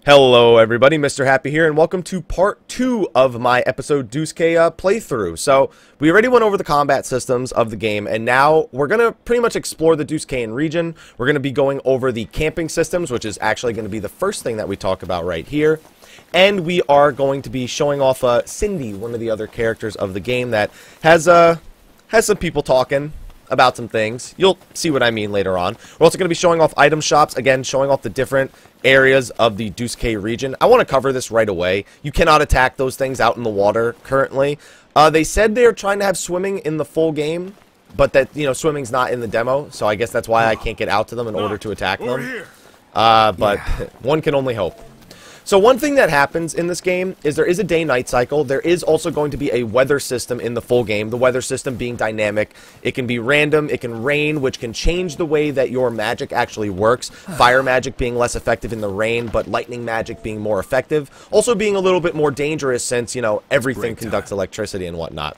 Hello everybody, Mr. Happy here, and welcome to part 2 of my episode Duscae playthrough. So, we already went over the combat systems of the game, and now we're going to pretty much explore the Duscaean region. We're going to be going over the camping systems, which is actually going to be the first thing that we talk about right here. And we are going to be showing off Cindy, one of the other characters of the game that has some people talking about some things. You'll see what I mean later on. We're also going to be showing off item shops, again, showing off the different areas of the Duscae region. I want to cover this right away. You cannot attack those things out in the water currently. They said they're trying to have swimming in the full game, but that, you know, swimming's not in the demo, so I guess that's why I can't get out to them in order to attack them. But one can only hope. So one thing that happens in this game is there is a day-night cycle. There is also going to be a weather system in the full game. The weather system being dynamic. It can be random. It can rain, which can change the way that your magic actually works. Fire magic being less effective in the rain, but lightning magic being more effective. Also being a little bit more dangerous since, you know, everything conducts electricity and whatnot.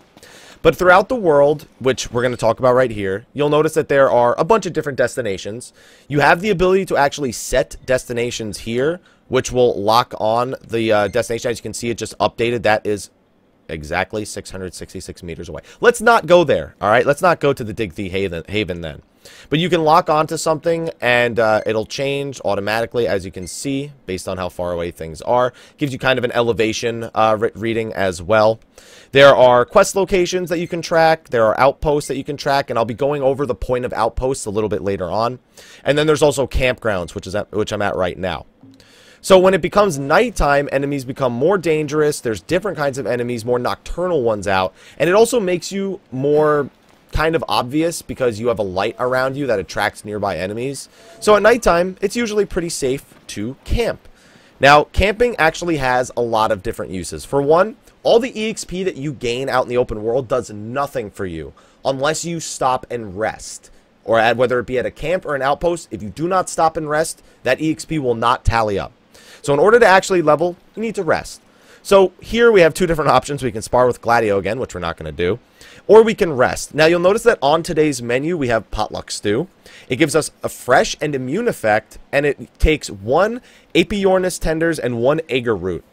But throughout the world, which we're going to talk about right here, you'll notice that there are a bunch of different destinations. You have the ability to actually set destinations here, which will lock on the destination. As you can see, it just updated. That is exactly 666 meters away. Let's not go there, all right? Let's not go to the Digthee Haven then. But you can lock onto something, and it'll change automatically, as you can see, based on how far away things are. Gives you kind of an elevation reading as well. There are quest locations that you can track. There are outposts that you can track, and I'll be going over the point of outposts a little bit later on. And then there's also campgrounds, which I'm at right now. So when it becomes nighttime, enemies become more dangerous. There's different kinds of enemies, more nocturnal ones out. And it also makes you more kind of obvious because you have a light around you that attracts nearby enemies. So at nighttime, it's usually pretty safe to camp. Now, camping actually has a lot of different uses. For one, all the EXP that you gain out in the open world does nothing for you unless you stop and rest. Or whether it be at a camp or an outpost, if you do not stop and rest, that EXP will not tally up. So in order to actually level, you need to rest. So here we have two different options. We can spar with Gladio again, which we're not going to do. Or we can rest. Now you'll notice that on today's menu we have Potluck Stew. It gives us a fresh and immune effect, and it takes 1 Apiornis tenders and 1 Agar root.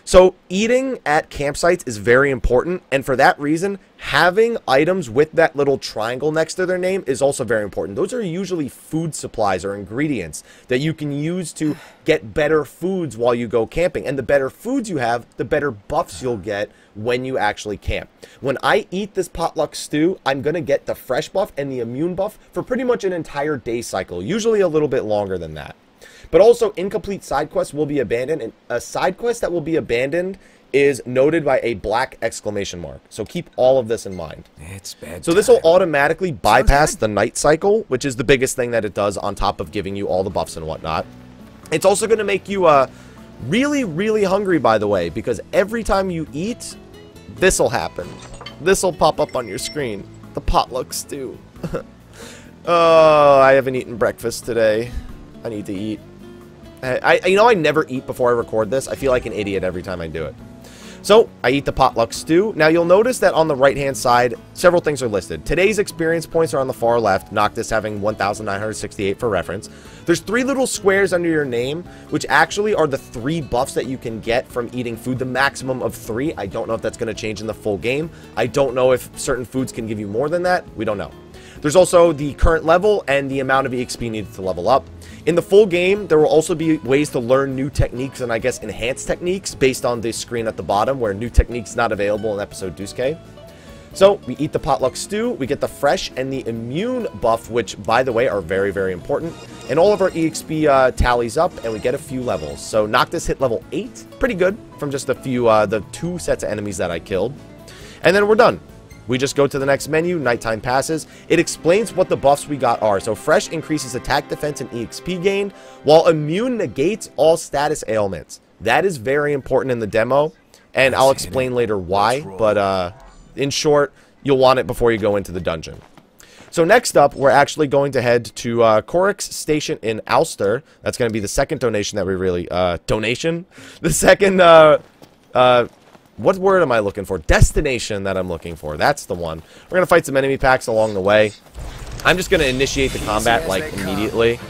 So eating at campsites is very important, and for that reason, having items with that little triangle next to their name is also very important. Those are usually food supplies or ingredients that you can use to get better foods while you go camping. And the better foods you have, the better buffs you'll get when you actually camp. When I eat this Potluck Stew, I'm going to get the fresh buff and the immune buff for pretty much an entire day cycle, usually a little bit longer than that. But also, incomplete side quests will be abandoned, and a side quest that will be abandoned is noted by a black exclamation mark. So keep all of this in mind. It's bad. So this will automatically bypass the night cycle, which is the biggest thing that it does on top of giving you all the buffs and whatnot. It's also going to make you really, really hungry, by the way, because every time you eat, this will happen. This will pop up on your screen. The Potluck Stew. Oh, I haven't eaten breakfast today. I need to eat. You know, I never eat before I record this. I feel like an idiot every time I do it. So, I eat the Potluck Stew. Now, you'll notice that on the right-hand side, several things are listed. Today's experience points are on the far left, Noctis having 1,968 for reference. There's 3 little squares under your name, which actually are the 3 buffs that you can get from eating food, the maximum of 3. I don't know if that's going to change in the full game. I don't know if certain foods can give you more than that. We don't know. There's also the current level and the amount of EXP needed to level up. In the full game, there will also be ways to learn new techniques and, I guess, enhanced techniques based on this screen at the bottom, where new techniques not available in episode Duscae. So, we eat the Potluck Stew, we get the fresh and the immune buff, which, by the way, are very, very important. And all of our EXP tallies up, and we get a few levels. So, Noctis hit level 8, pretty good, from just a few, the 2 sets of enemies that I killed. And then we're done. We just go to the next menu, nighttime passes. It explains what the buffs we got are. So fresh increases attack, defense, and EXP gain, while immune negates all status ailments. That is very important in the demo, and I'll explain later why, but in short, you'll want it before you go into the dungeon. So next up, we're actually going to head to Corx Station in Ulster. That's going to be the second donation that we really... donation? The second... what word am I looking for? Destination that I'm looking for. That's the one. We're going to fight some enemy packs along the way. I'm just going to initiate the combat, like, immediately.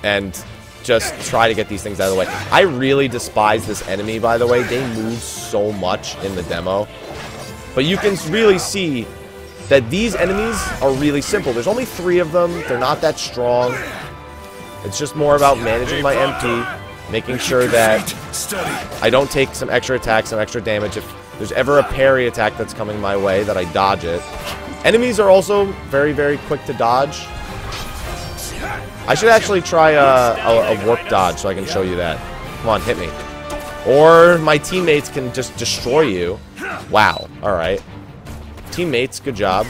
And just try to get these things out of the way. I really despise this enemy, by the way. They move so much in the demo. But you can really see that these enemies are really simple. There's only 3 of them. They're not that strong. It's just more about managing my MP, making sure that I don't take some extra attacks, some extra damage. If there's ever a parry attack that's coming my way, that I dodge it. Enemies are also very, very quick to dodge. I should actually try a warp dodge so I can show you that. Come on, hit me. Or my teammates can just destroy you. Wow. Alright. Teammates, good job.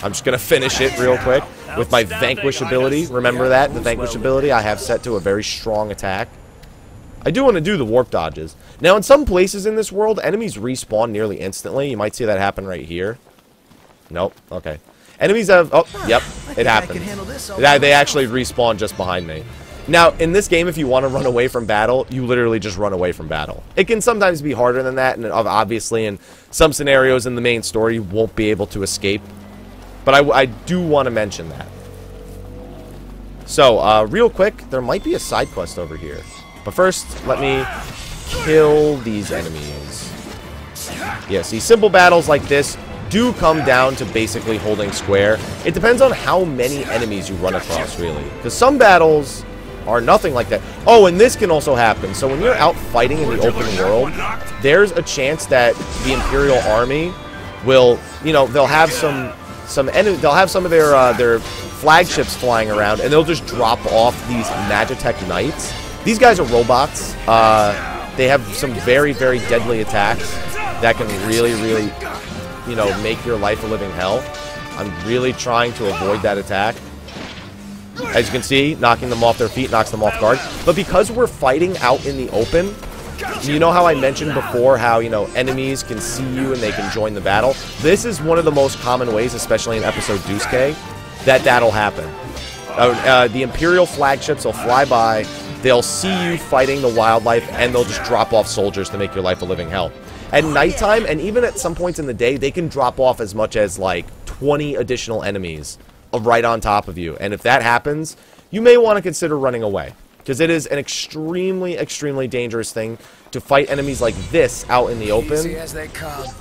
I'm just going to finish it real quick with my Vanquish ability. Remember that? The Vanquish ability I have set to a very strong attack. I do want to do the warp dodges. Now, in some places in this world, enemies respawn nearly instantly. You might see that happen right here. Nope. Okay. Enemies have... Oh, yep. It happened. They actually respawn just behind me. Now, in this game, if you want to run away from battle, you literally just run away from battle. It can sometimes be harder than that, and obviously in some scenarios in the main story, you won't be able to escape. But I do want to mention that. So, real quick, there might be a side quest over here. But first, let me kill these enemies. Yeah, see, simple battles like this do come down to basically holding square. It depends on how many enemies you run across, really. Because some battles are nothing like that. Oh, and this can also happen. So when you're out fighting in the open world, there's a chance that the Imperial army will, you know, they'll have some of their flagships flying around, and they'll just drop off these Magitech knights. These guys are robots. They have some very, very deadly attacks that can really, really, you know, make your life a living hell. I'm really trying to avoid that attack. As you can see, knocking them off their feet knocks them off guard. But because we're fighting out in the open, you know how I mentioned before how, you know, enemies can see you and they can join the battle? This is one of the most common ways, especially in episode Duscae, that that'll happen. The Imperial flagships will fly by, they'll see you fighting the wildlife, and they'll just drop off soldiers to make your life a living hell. At nighttime, and even at some points in the day, they can drop off as much as, like, 20 additional enemies right on top of you. And if that happens, you may want to consider running away. Because it is an extremely, extremely dangerous thing to fight enemies like this out in the open,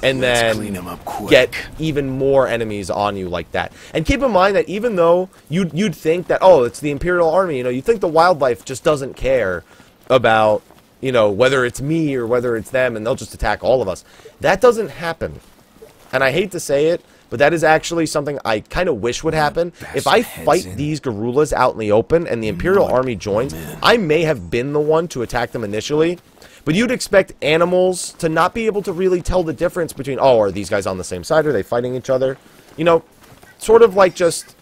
and then get even more enemies on you like that. And keep in mind that even though you'd think that, oh, it's the Imperial army, you know, you think the wildlife just doesn't care about, you know, whether it's me or whether it's them, and they'll just attack all of us. That doesn't happen. And I hate to say it, but that is actually something I kind of wish would happen. If I fight these gorillas out in the open and the Imperial army joins, I may have been the one to attack them initially. But you'd expect animals to not be able to really tell the difference between, oh, are these guys on the same side? Are they fighting each other? You know, sort of like just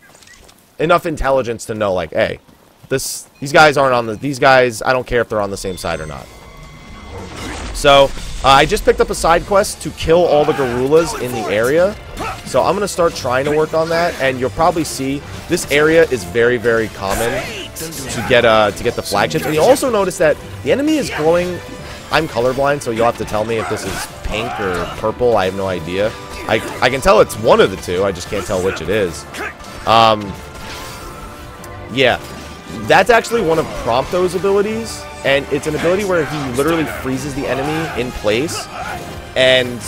enough intelligence to know, like, hey, these guys aren't on the... These guys, I don't care if they're on the same side or not. So, I just picked up a side quest to kill all the gorillas in the area. So I'm going to start trying to work on that, and you'll probably see this area is very, very common to get the flagships. And you also notice that the enemy is glowing. I'm colorblind, so you'll have to tell me if this is pink or purple. I have no idea. I can tell it's one of the two. I just can't tell which it is. Yeah, that's actually one of Prompto's abilities. And it's an ability where he literally freezes the enemy in place. And...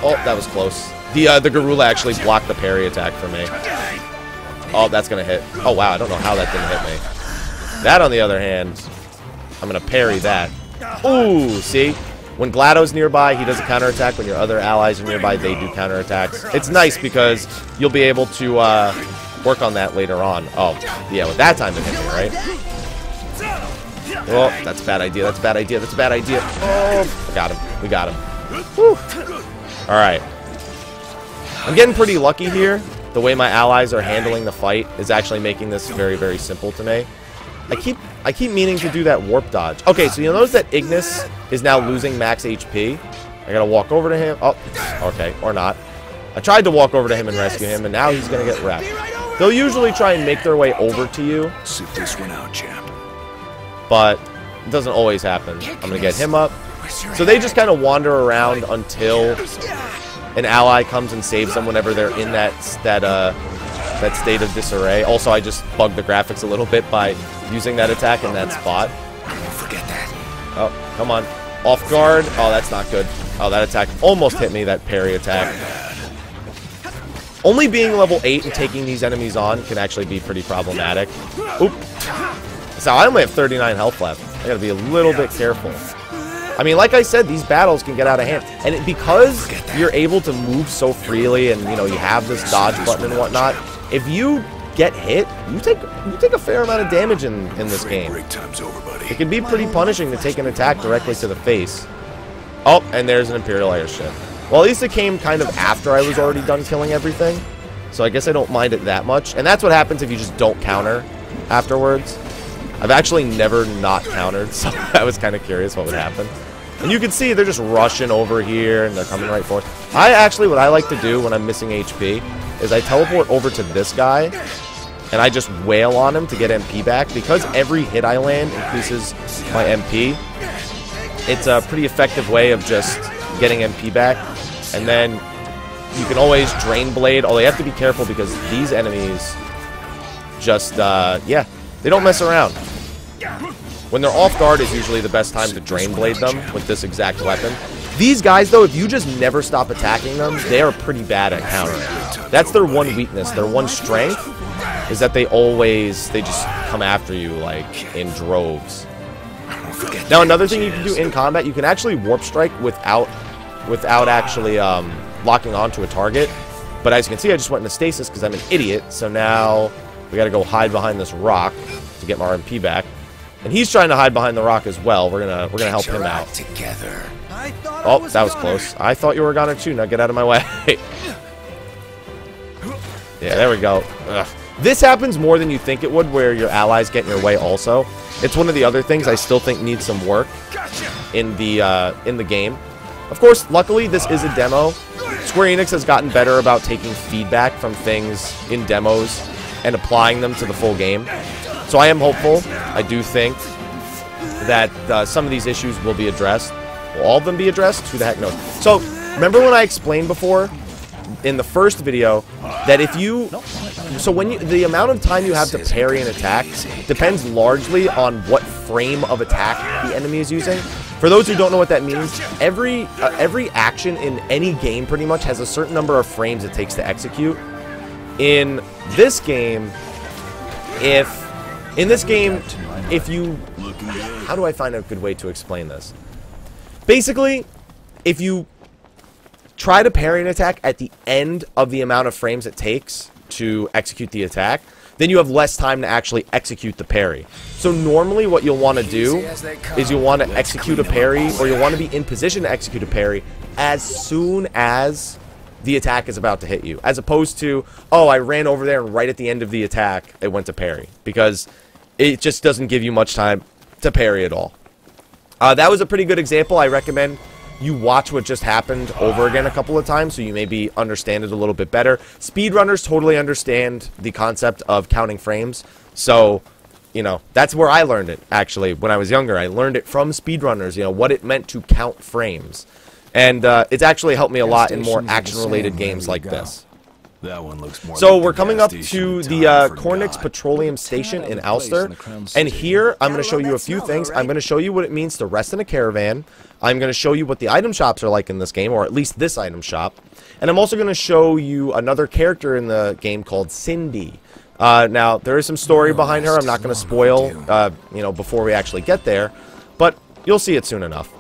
oh, that was close. The gorilla actually blocked the parry attack for me. Oh, that's going to hit. Oh, wow, I don't know how that didn't hit me. That, on the other hand, I'm going to parry that. Ooh, see? When GLaDO's nearby, he does a counterattack. When your other allies are nearby, they do counterattacks. It's nice because you'll be able to work on that later on. Oh, yeah, with that time it hit me, right? Oh, that's a bad idea. That's a bad idea. That's a bad idea. Oh, we got him. We got him. Whew. All right. I'm getting pretty lucky here. The way my allies are handling the fight is actually making this very, very simple to me. I keep meaning to do that warp dodge. Okay, so you'll notice that Ignis is now losing max HP. I gotta walk over to him. Oh, okay, or not. I tried to walk over to him and rescue him, and now he's gonna get wrecked. They'll usually try and make their way over to you. Sit this one out, champ. But it doesn't always happen. I'm going to get him up. So they just kind of wander around until an ally comes and saves them whenever they're in that state of disarray. Also, I just bugged the graphics a little bit by using that attack in that spot. Forget that. Oh, come on. Off guard. Oh, that's not good. Oh, that attack almost hit me, that parry attack. Only being level 8 and taking these enemies on can actually be pretty problematic. Oop. So I only have 39 health left. I gotta be a little bit careful. I mean, like I said, these battles can get out of hand. And because you're able to move so freely and, you know, you have this dodge button and whatnot, if you get hit, you take a fair amount of damage in this game. It can be pretty punishing to take an attack directly to the face. Oh, and there's an Imperial airship. Well, at least it came kind of after I was already done killing everything. So I guess I don't mind it that much. And that's what happens if you just don't counter afterwards. I've actually never not countered, so I was kind of curious what would happen. And you can see they're just rushing over here, and they're coming right for it. What I like to do when I'm missing HP is I teleport over to this guy, and I just wail on him to get MP back. Because every hit I land increases my MP, it's a pretty effective way of just getting MP back. And then you can always Drain Blade, although you have to be careful because these enemies just, yeah, they don't mess around. When they're off guard is usually the best time to Drain Blade them with this exact weapon. These guys, though, if you just never stop attacking them, they are pretty bad at countering. That's their one weakness. Their one strength is that they just come after you, like, in droves. Now, another thing you can do in combat, you can actually Warp Strike without actually locking onto a target. But as you can see, I just went into stasis because I'm an idiot. So now we got to go hide behind this rock to get my MP back. And he's trying to hide behind the rock as well. We're gonna help him out. Oh, that was close. I thought you were gonna too. Now get out of my way. Yeah, there we go. Ugh. This happens more than you think it would, where your allies get in your way also. It's one of the other things I still think needs some work in the game. Of course, luckily this is a demo. Square Enix has gotten better about taking feedback from things in demos and applying them to the full game. So I am hopeful. I do think that some of these issues will be addressed. Will all of them be addressed? Who the heck knows? So, remember when I explained before in the first video that if you... So the amount of time you have to parry an attack depends largely on what frame of attack the enemy is using. For those who don't know what that means, every action in any game pretty much has a certain number of frames it takes to execute. In this game, if you... How do I find a good way to explain this? Basically, if you try to parry an attack at the end of the amount of frames it takes to execute the attack, then you have less time to actually execute the parry. So normally what you'll want to do is you'll want to execute a parry, or you'll want to be in position to execute a parry as soon as the attack is about to hit you, as opposed to, oh, I ran over there and right at the end of the attack it went to parry, because it just doesn't give you much time to parry at all. That was a pretty good example. I recommend you watch what just happened over again a couple of times so you maybe understand it a little bit better. Speedrunners totally understand the concept of counting frames, so, you know, that's where I learned it, actually, when I was younger. I learned it from speedrunners, you know, what it meant to count frames. And it's actually helped me a lot in more action-related games like this. That one looks more so like we're coming up to the Corx Petroleum Station in Ulster, and here I'm going to show you a few things. I'm going to show you what it means to rest in a caravan. I'm going to show you what the item shops are like in this game, or at least this item shop. And I'm also going to show you another character in the game called Cindy. Now, there is some story behind her. I'm not going to spoil, you know, before we actually get there, but you'll see it soon enough.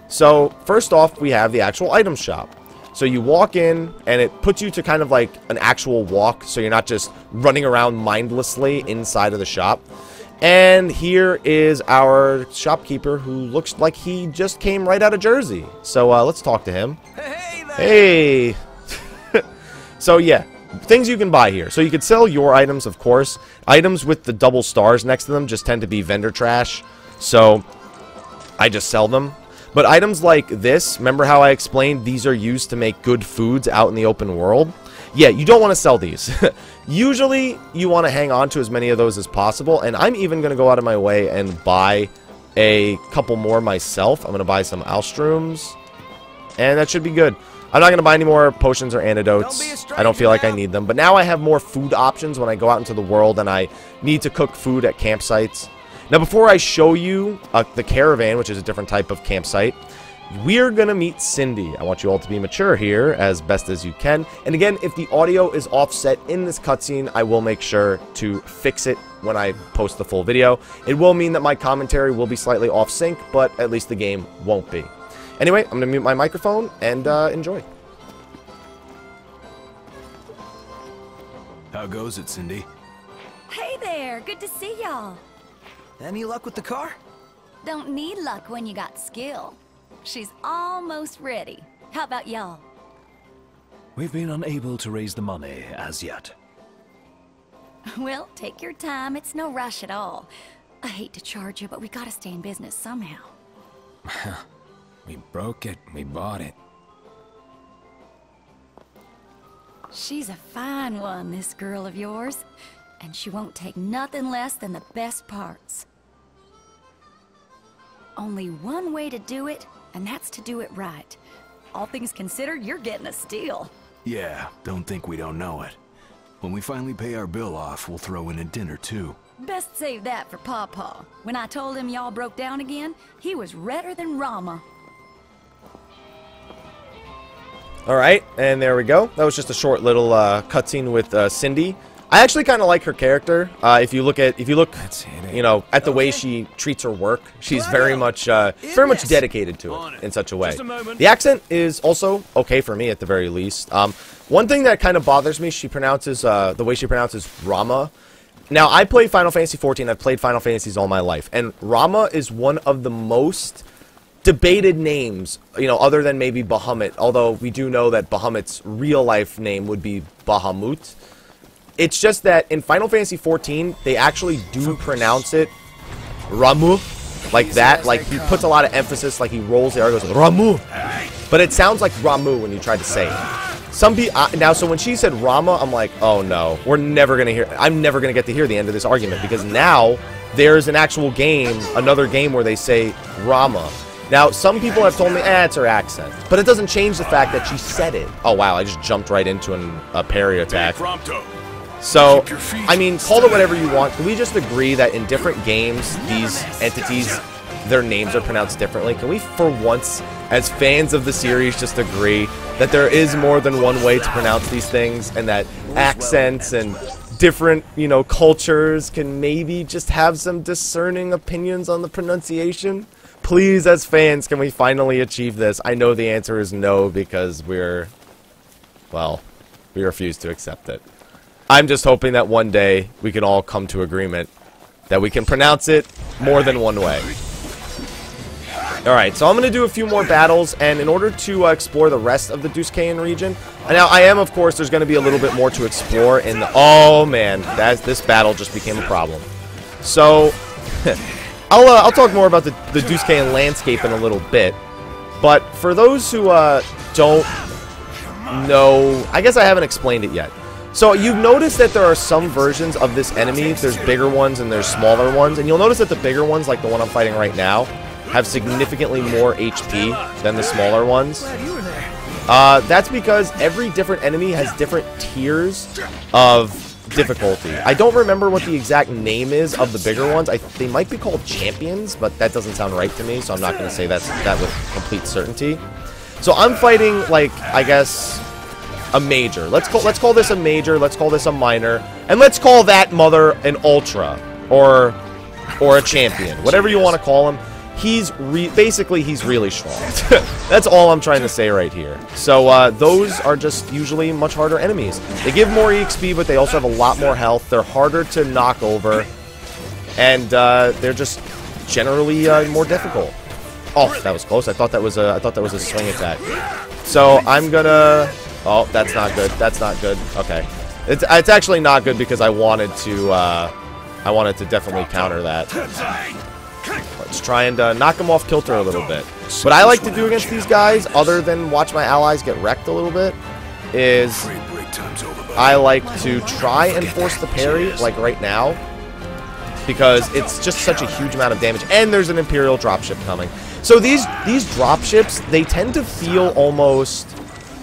So, first off, we have the actual item shop. So you walk in, and it puts you to kind of like an actual walk, so you're not just running around mindlessly inside of the shop. And here is our shopkeeper, who looks like he just came right out of Jersey. So let's talk to him. Hey! So yeah, things you can buy here. So you could sell your items, of course. Items with the double stars next to them just tend to be vendor trash, so I just sell them. But items like this, remember how I explained these are used to make good foods out in the open world? Yeah, you don't want to sell these. Usually, you want to hang on to as many of those as possible, and I'm even going to go out of my way and buy a couple more myself. I'm going to buy some Alstroms, and that should be good. I'm not going to buy any more potions or antidotes. I don't feel like I need them. But now I have more food options when I go out into the world and I need to cook food at campsites. Now, before I show you the caravan, which is a different type of campsite, we're going to meet Cindy. I want you all to be mature here as best as you can. And again, if the audio is offset in this cutscene, I will make sure to fix it when I post the full video. It will mean that my commentary will be slightly off sync, but at least the game won't be. Anyway, I'm going to mute my microphone and enjoy. How goes it, Cindy? Hey there, good to see y'all. Any luck with the car? Don't need luck when you got skill. She's almost ready. How about y'all? We've been unable to raise the money as yet. Well, take your time, it's no rush at all. I hate to charge you, but we gotta stay in business somehow. We broke it, we bought it. She's a fine one, this girl of yours. And she won't take nothing less than the best parts. Only one way to do it, and that's to do it right. All things considered, you're getting a steal. Yeah, don't think we don't know it. When we finally pay our bill off, we'll throw in a dinner too. Best save that for Pawpaw. When I told him y'all broke down again, he was redder than Rama. Alright, and there we go. That was just a short little cutscene with Cindy. I actually kind of like her character. If you look, you know, at the way she treats her work, she's very much dedicated to it in such a way. The accent is also okay for me at the very least. One thing that kind of bothers me, she pronounces the way she pronounces Rama. Now, I play Final Fantasy XIV. I've played Final Fantasies all my life, and Rama is one of the most debated names, you know, other than maybe Behemoth. Although we do know that Behemoth's real life name would be Bahamut. It's just that in Final Fantasy XIV, they actually do pronounce it Ramu, like that. Like, he puts a lot of emphasis, like he rolls the R, goes Ramu. But it sounds like Ramu when you try to say it. Some people, now, so when she said Rama, I'm like, oh no, I'm never going to get to hear the end of this argument, because now there's an actual game, another game where they say Rama. Now, some people have told me, it's her accent. But it doesn't change the fact that she said it. Oh, wow, I just jumped right into a parry attack. So, I mean, call it whatever you want. Can we just agree that in different games, these entities, their names are pronounced differently? Can we, for once, as fans of the series, just agree that there is more than one way to pronounce these things, and that accents and different, you know, cultures can maybe just have some discerning opinions on the pronunciation? Please, as fans, can we finally achieve this? I know the answer is no, because we refuse to accept it. I'm just hoping that one day we can all come to agreement that we can pronounce it more than one way. Alright, so I'm going to do a few more battles, and in order to explore the rest of the Duscae region, and now I am, of course, there's going to be a little bit more to explore in the... Oh, man, this battle just became a problem. So, I'll talk more about the Duscae landscape in a little bit, but for those who don't know, I guess I haven't explained it yet. So you've noticed that there are some versions of this enemy. There's bigger ones and there's smaller ones. And you'll notice that the bigger ones, like the one I'm fighting right now, have significantly more HP than the smaller ones. That's because every different enemy has different tiers of difficulty. I don't remember what the exact name is of the bigger ones. They might be called champions, but that doesn't sound right to me, so I'm not going to say that with complete certainty. So I'm fighting, like, I guess, a major. Let's call this a major, let's call this a minor, and let's call that mother an ultra, or a champion, whatever you want to call him. Basically he's really strong. That's all I'm trying to say right here. So those are just usually much harder enemies. They give more EXP, but they also have a lot more health. They're harder to knock over, and they're just generally more difficult. Oh, that was close. I thought that was a swing attack. So I'm gonna... Oh, that's not good. That's not good. Okay, it's actually not good because I wanted to definitely counter that. Let's try and knock them off kilter a little bit. What I like to do against these guys, other than watch my allies get wrecked a little bit, is I like to try and force the parry, like right now, because it's just such a huge amount of damage. And there's an Imperial dropship coming. So these dropships, they tend to feel almost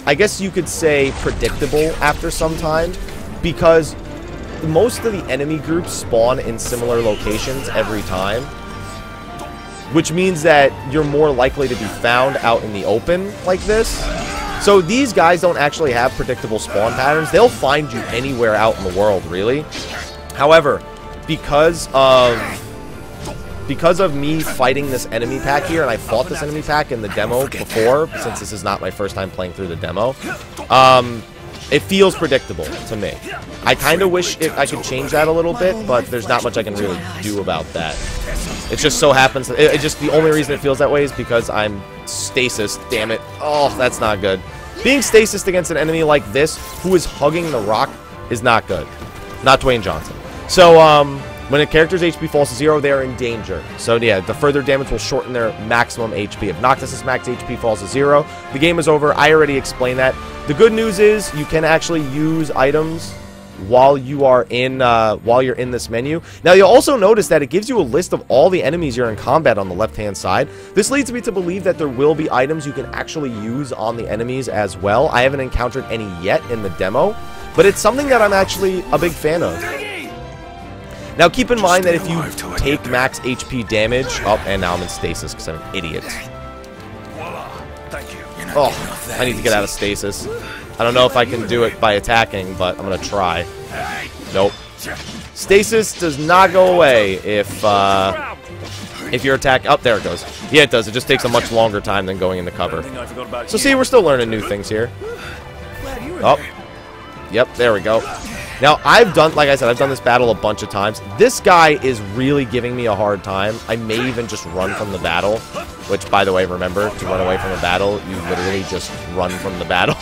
I guess you could say, predictable after some time, because most of the enemy groups spawn in similar locations every time, which means that you're more likely to be found out in the open like this. So these guys don't actually have predictable spawn patterns. They'll find you anywhere out in the world, really. However, because of me fighting this enemy pack here, and I fought this enemy pack in the demo before, since this is not my first time playing through the demo, it feels predictable to me. I kind of wish I could change that a little bit, but there's not much I can really do about that. It just so happens that the only reason it feels that way is because I'm stasis. Damn it. Oh, that's not good. Being stasis against an enemy like this, who is hugging the rock, is not good. Not Dwayne Johnson. So, when a character's HP falls to 0, they are in danger. So yeah, the further damage will shorten their maximum HP. If Noctis's max HP falls to 0, the game is over. I already explained that. The good news is you can actually use items while you're in this menu. Now you'll also notice that it gives you a list of all the enemies you're in combat on the left-hand side. This leads me to believe that there will be items you can actually use on the enemies as well. I haven't encountered any yet in the demo, but it's something that I'm actually a big fan of. Now keep in mind that if you take max HP damage... Oh, and now I'm in stasis because I'm an idiot. Oh, I need to get out of stasis. I don't know if I can do it by attacking, but I'm going to try. Nope. Stasis does not go away if you're attacking... Oh, there it goes. Yeah, it does. It just takes a much longer time than going into cover. So see, we're still learning new things here. Oh. Yep, there we go. Now, like I said, I've done this battle a bunch of times. This guy is really giving me a hard time. I may even just run from the battle, which, by the way, remember, to run away from a battle, you literally just run from the battle.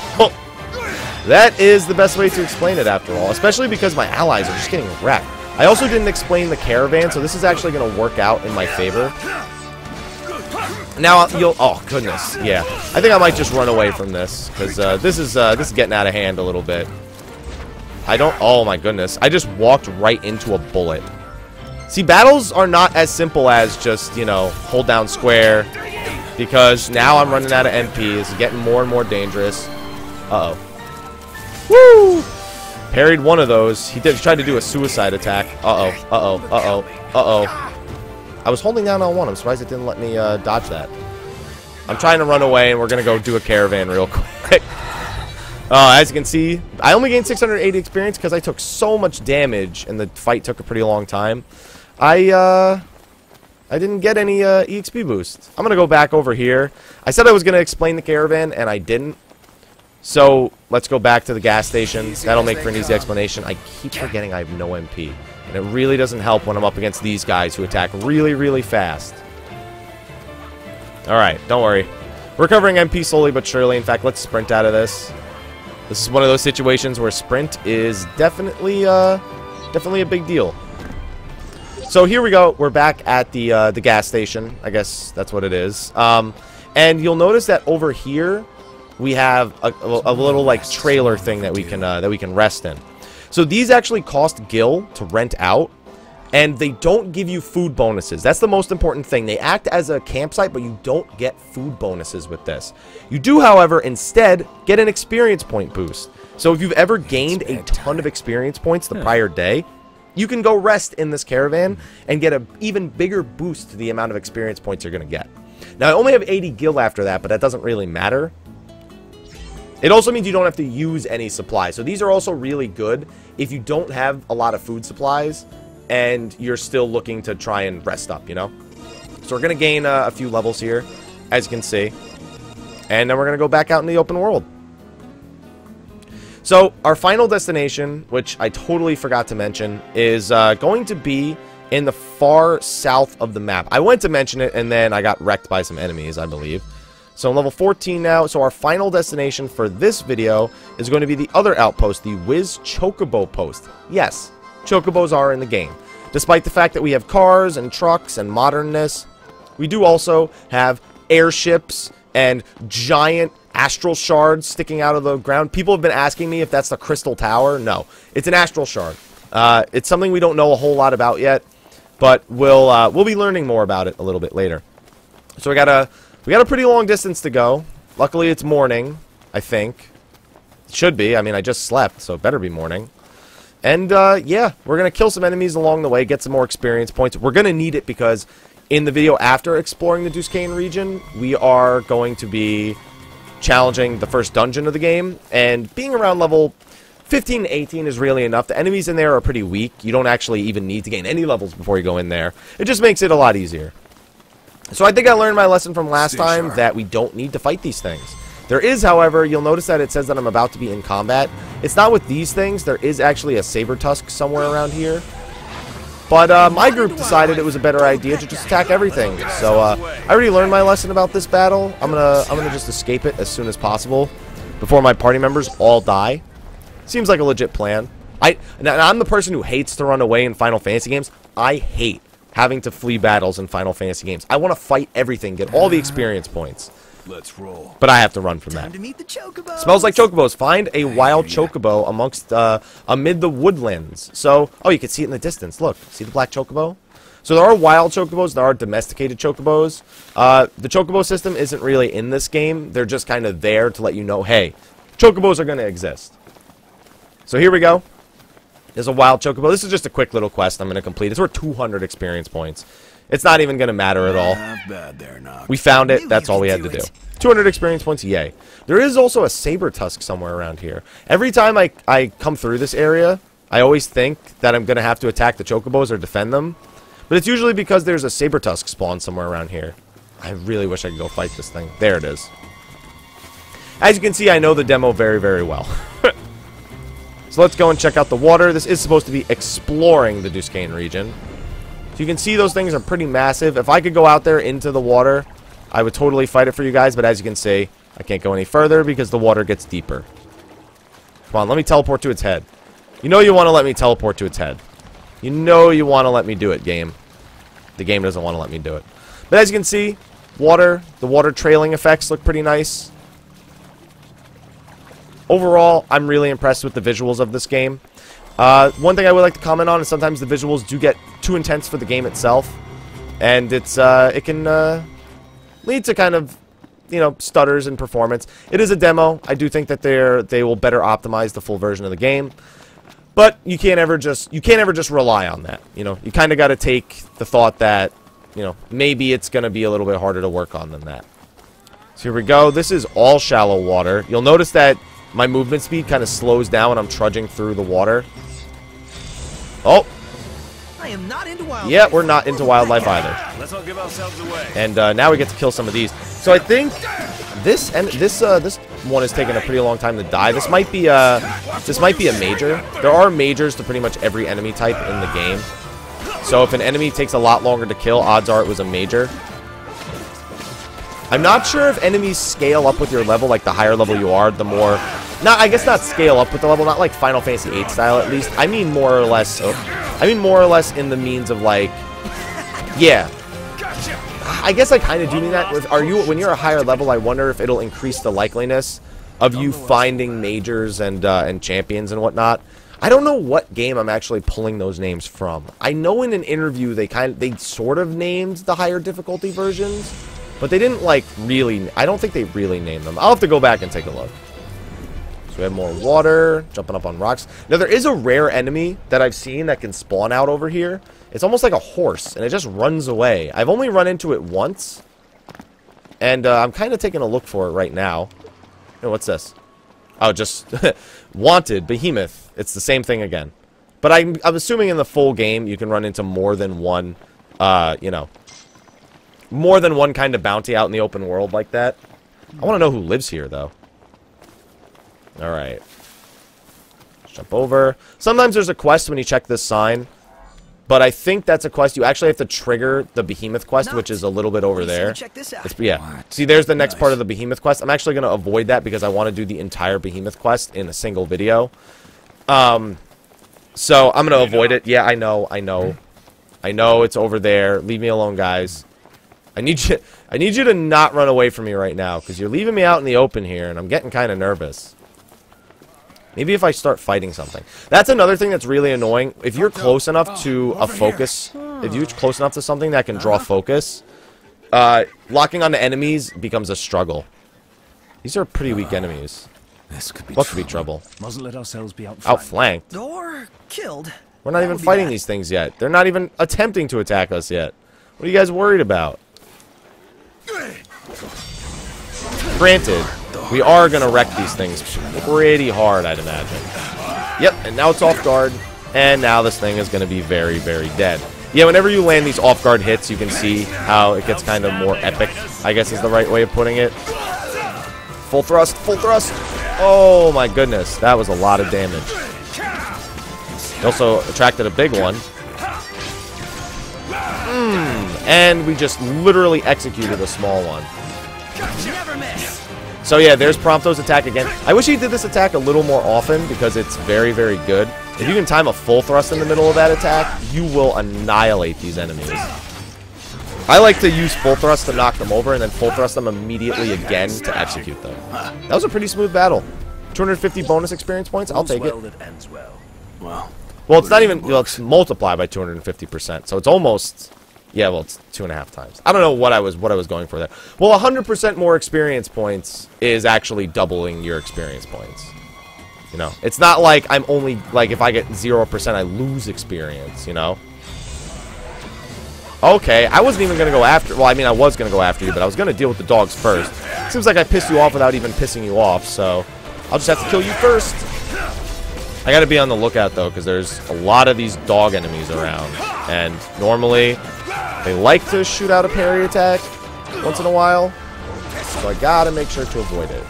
That is the best way to explain it, after all, especially because my allies are just getting wrecked. I also didn't explain the caravan, so this is actually going to work out in my favor. Now, oh, goodness, yeah. I think I might just run away from this, because this is getting out of hand a little bit. Oh my goodness. I just walked right into a bullet. See, battles are not as simple as just, you know, hold down square. Because now I'm running out of MP. It's getting more and more dangerous. Uh-oh. Woo! Parried one of those. He tried to do a suicide attack. Uh-oh. Uh-oh. Uh-oh. Uh-oh. I was holding down on one. I'm surprised it didn't let me dodge that. I'm trying to run away, and we're going to go do a caravan real quick. As you can see, I only gained 680 experience because I took so much damage and the fight took a pretty long time. I didn't get any EXP boost. I'm going to go back over here. I said I was going to explain the caravan and I didn't. So let's go back to the gas station. That'll make for an easy explanation. I keep forgetting I have no MP. And it really doesn't help when I'm up against these guys who attack really, really fast. Alright, don't worry. We're covering MP slowly but surely. In fact, let's sprint out of this. This is one of those situations where sprint is definitely a big deal. So here we go. We're back at the gas station. I guess that's what it is. And you'll notice that over here we have a little like trailer thing that we can rest in. So these actually cost gil to rent out, and they don't give you food bonuses. That's the most important thing. They act as a campsite, but you don't get food bonuses with this. You do, however, instead get an experience point boost. So if you've ever gained a ton of experience points the prior day, you can go rest in this caravan and get an even bigger boost to the amount of experience points you're going to get. Now, I only have 80 gil after that, but that doesn't really matter. It also means you don't have to use any supplies. So these are also really good if you don't have a lot of food supplies and you're still looking to try and rest up, you know? So we're going to gain a few levels here, as you can see. And then we're going to go back out in the open world. So our final destination, which I totally forgot to mention, is going to be in the far south of the map. I went to mention it, and then I got wrecked by some enemies, I believe. So I'm level 14 now. So our final destination for this video is going to be the other outpost, the Wiz Chocobo Post. Yes, chocobos are in the game. Despite the fact that we have cars and trucks and modernness, we do also have airships and giant astral shards sticking out of the ground. People have been asking me if that's the Crystal Tower. No, it's an astral shard. It's something we don't know a whole lot about yet, but we'll be learning more about it a little bit later. So we got a pretty long distance to go. Luckily, it's morning, I think. Should be. I mean, I just slept, so it better be morning. And, yeah, we're going to kill some enemies along the way, get some more experience points. We're going to need it because in the video after exploring the Duscae region, we are going to be challenging the first dungeon of the game. And being around level 15 to 18 is really enough. The enemies in there are pretty weak. You don't actually even need to gain any levels before you go in there. It just makes it a lot easier. So I think I learned my lesson from last time that we don't need to fight these things. There is, however, you'll notice that it says that I'm about to be in combat. It's not with these things. There is actually a saber tusk somewhere around here. But my group decided it was a better idea to just attack everything. So I already learned my lesson about this battle. I'm gonna just escape it as soon as possible before my party members all die. Seems like a legit plan. I'm the person who hates to run away in Final Fantasy games. I hate having to flee battles in Final Fantasy games. I want to fight everything, get all the experience points. Let's roll. But I have to run from that. To meet the chocobos. Smells like chocobos. Find a wild chocobo amid the woodlands. So, oh, you can see it in the distance. Look, see the black chocobo? So there are wild chocobos, there are domesticated chocobos. The chocobo system isn't really in this game. They're just kind of there to let you know, hey, chocobos are going to exist. So here we go. There's a wild chocobo. This is just a quick little quest I'm going to complete. It's worth 200 experience points. It's not even going to matter at all. Not bad there, Knox. We found it. That's all we had to do. 200 experience points, yay. There is also a saber tusk somewhere around here. Every time I come through this area, I always think that I'm going to have to attack the chocobos or defend them. But it's usually because there's a saber tusk spawn somewhere around here. I really wish I could go fight this thing. There it is. As you can see, I know the demo very, very well. So let's go and check out the water. This is supposed to be exploring the Duscae region. So you can see those things are pretty massive. If I could go out there into the water, I would totally fight it for you guys. But as you can see, I can't go any further because the water gets deeper. Come on, let me teleport to its head. You know you want to let me teleport to its head. You know you want to let me do it, game. The game doesn't want to let me do it. But as you can see, water, the water trailing effects look pretty nice. Overall, I'm really impressed with the visuals of this game. One thing I would like to comment on is sometimes the visuals do get too intense for the game itself, and it can lead to kind of, you know, stutters in performance. It is a demo. I do think that they will better optimize the full version of the game, but you can't ever just rely on that. You know, you kind of got to take the thought that, you know, maybe it's going to be a little bit harder to work on than that. So here we go. This is all shallow water. You'll notice that my movement speed kind of slows down when I'm trudging through the water. Oh. I am not into wildlife. Yeah, we're not into wildlife either. Let's all give ourselves away. And now we get to kill some of these. So I think this one is taking a pretty long time to die. This might be a major. There are majors to pretty much every enemy type in the game. So if an enemy takes a lot longer to kill, odds are it was a major. I'm not sure if enemies scale up with your level, like the higher level you are, the more... I guess not scale up with the level, not like Final Fantasy VIII style at least. I mean more or less... more or less in the means of like... Yeah. I guess I kind of do mean that. When you're a higher level, I wonder if it'll increase the likeliness of you finding majors and champions and whatnot. I don't know what game I'm actually pulling those names from. I know in an interview they sort of named the higher difficulty versions, but they didn't like really... I don't think they really named them. I'll have to go back and take a look. So we have more water, jumping up on rocks. Now there is a rare enemy that I've seen that can spawn out over here. It's almost like a horse, and it just runs away. I've only run into it once, and I'm kind of taking a look for it right now. Oh, what's this? Oh, just wanted Behemoth. It's the same thing again. But I'm assuming in the full game you can run into more than one, you know, more than one kind of bounty out in the open world like that. I want to know who lives here, though. Alright. Jump over. Sometimes there's a quest when you check this sign. But I think that's a quest. You actually have to trigger the Behemoth quest, which is a little bit over there. Check this out. Yeah. See, there's the next part of the Behemoth quest. I'm actually going to avoid that because I want to do the entire Behemoth quest in a single video. So I'm going to avoid it. Yeah, I know. I know it's over there. Leave me alone, guys. I need you to not run away from me right now because you're leaving me out in the open here, and I'm getting kind of nervous. Maybe if I start fighting something. That's another thing that's really annoying. If you're close enough to a focus, if you're close enough to something that can draw focus, locking onto enemies becomes a struggle. These are pretty weak enemies. This could be What could be trouble? Mustn't let ourselves be outflanked. Outflanked? Or killed. We're not even fighting these things yet. They're not even attempting to attack us yet. What are you guys worried about? Granted, we are going to wreck these things pretty hard, I'd imagine. Yep, and now it's off guard. And now this thing is going to be very, very dead. Yeah, whenever you land these off-guard hits, you can see how it gets kind of more epic, I guess is the right way of putting it. Full thrust, full thrust. Oh my goodness, that was a lot of damage. He also attracted a big one. And we just literally executed a small one. So yeah, there's Prompto's attack again. I wish he did this attack a little more often because it's very, very good. If you can time a full thrust in the middle of that attack, you will annihilate these enemies. I like to use full thrust to knock them over and then full thrust them immediately again to execute them. That was a pretty smooth battle. 250 bonus experience points, I'll take it. Well, It's not even, well, it's multiplied by 250%, so it's almost, yeah, well, it's 2.5 times. I don't know what I was going for there. Well, 100% more experience points is actually doubling your experience points. You know, it's not like I'm only, like, if I get 0%, I lose experience, you know? Okay, I wasn't even going to go after, well, I mean, I was going to go after you, but I was going to deal with the dogs first. Seems like I pissed you off without even pissing you off, so I'll just have to kill you first. I got to be on the lookout, though, because there's a lot of these dog enemies around, and normally they like to shoot out a parry attack once in a while, so I got to make sure to avoid it.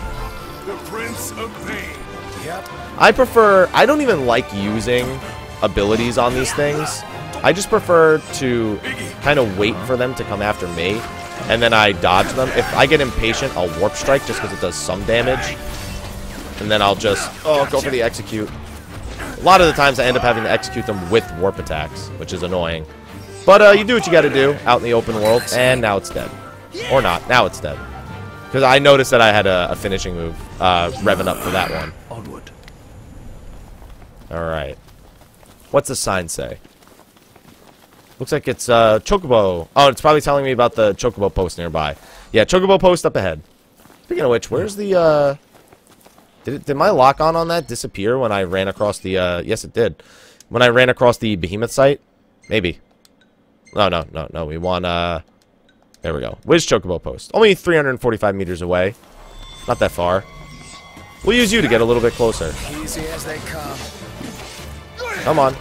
the Prince of Pain. I don't even like using abilities on these things. I just prefer to kind of wait for them to come after me, and then I dodge them. If I get impatient, I'll warp strike just because it does some damage, and then I'll just, go for the execute. A lot of the times I end up having to execute them with warp attacks, which is annoying. But you do what you got to do out in the open world, and now it's dead. Or not, now it's dead. Because I noticed that I had a finishing move revving up for that one. Onward. Alright. What's the sign say? Looks like it's chocobo. Oh, it's probably telling me about the chocobo post nearby. Yeah, chocobo post up ahead. Speaking of which, where's the did my lock-on that disappear when I ran across the yes it did. When I ran across the Behemoth site? Maybe. No, we want there we go. Where's chocobo post? Only 345 meters away. Not that far. We'll use you to get a little bit closer. Easy as they come. Come on.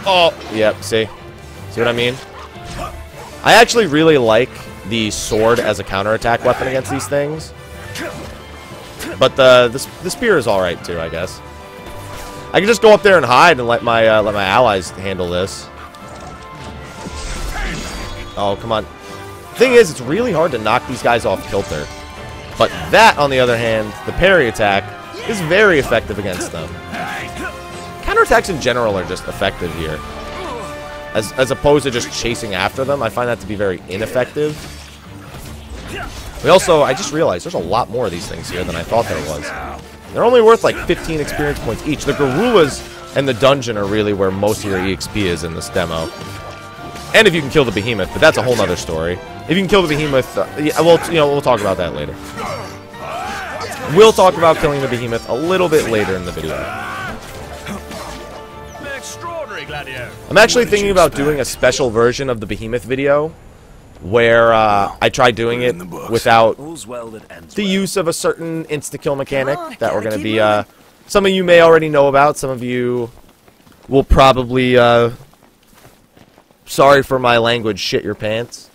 Oh, yep, see? See what I mean? I actually really like the sword as a counterattack weapon against these things. But the spear is alright too, I guess. I can just go up there and hide and let my allies handle this. Oh, come on. Thing is, it's really hard to knock these guys off kilter. But that, on the other hand, the parry attack, is very effective against them. Counterattacks in general are just effective here. As opposed to just chasing after them, I find that to be very ineffective. We also, I just realized there's a lot more of these things here than I thought there was. They're only worth like 15 experience points each. The Garulas and the dungeon are really where most of your EXP is in this demo. And if you can kill the Behemoth, but that's a whole nother story. If you can kill the Behemoth, yeah, well, we'll talk about that later. We'll talk about killing the Behemoth a little bit later in the video. I'm actually thinking about doing a special version of the Behemoth video where I try doing it without the use of a certain insta-kill mechanic that we're going to be... some of you may already know about. Some of you will probably... sorry for my language, shit your pants.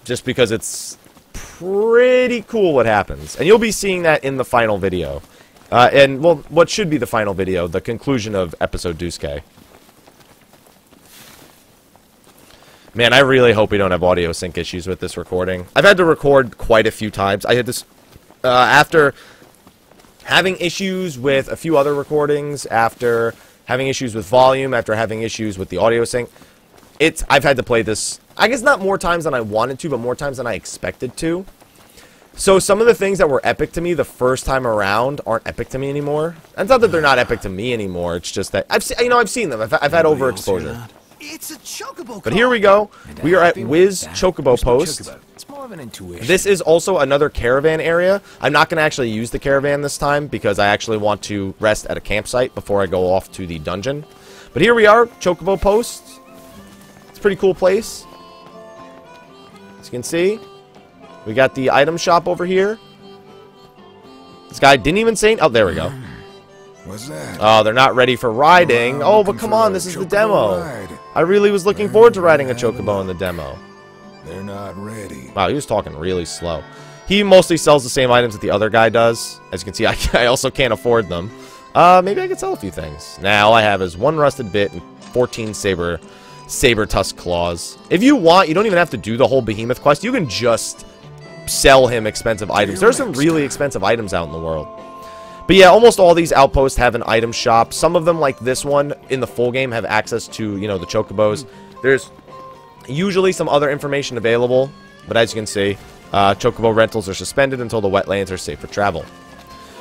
Just because it's pretty cool what happens. And you'll be seeing that in the final video. And, well, what should be the final video, the conclusion of episode Duscae. Man, I really hope we don't have audio sync issues with this recording. I've had to record quite a few times. I had this, after having issues with a few other recordings, after having issues with volume, after having issues with the audio sync, I've had to play this, I guess not more times than I wanted to, but more times than I expected to. So some of the things that were epic to me the first time around aren't epic to me anymore. And it's not that they're not epic to me anymore, it's just that, I've seen them, I've had overexposure. It's a chocobo. But here we go. We are at Wiz Chocobo Post. More of an intuition. This is also another caravan area. I'm not going to actually use the caravan this time because I actually want to rest at a campsite before I go off to the dungeon. But here we are, Chocobo Post. It's a pretty cool place. As you can see, we got the item shop over here. This guy didn't even say... Oh, there we go. What's that? Oh, they're not ready for riding. Oh, but come on, this is the demo. I really was looking forward to riding a chocobo in the demo. They're not ready. Wow, he was talking really slow. He mostly sells the same items that the other guy does. As you can see, I also can't afford them. Maybe I could sell a few things. Now, all I have is 1 rusted bit and 14 saber tusk claws. If you want, you don't even have to do the whole Behemoth quest. You can just sell him expensive items. There's some really expensive items out in the world. But yeah, almost all these outposts have an item shop. Some of them, like this one, in the full game have access to, you know, the chocobos. There's usually some other information available. But as you can see, chocobo rentals are suspended until the wetlands are safe for travel.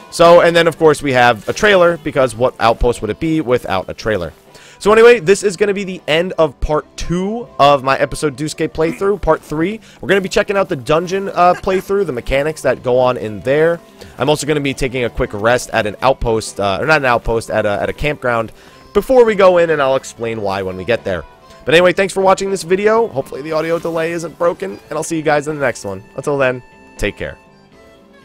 So, and then of course we have a trailer, because what outpost would it be without a trailer? So anyway, this is going to be the end of part 2 of my episode Duscae playthrough. Part 3, we're going to be checking out the dungeon playthrough, the mechanics that go on in there. I'm also going to be taking a quick rest at an outpost, or not an outpost, at a campground before we go in, and I'll explain why when we get there. But anyway, thanks for watching this video. Hopefully the audio delay isn't broken, and I'll see you guys in the next one. Until then, take care.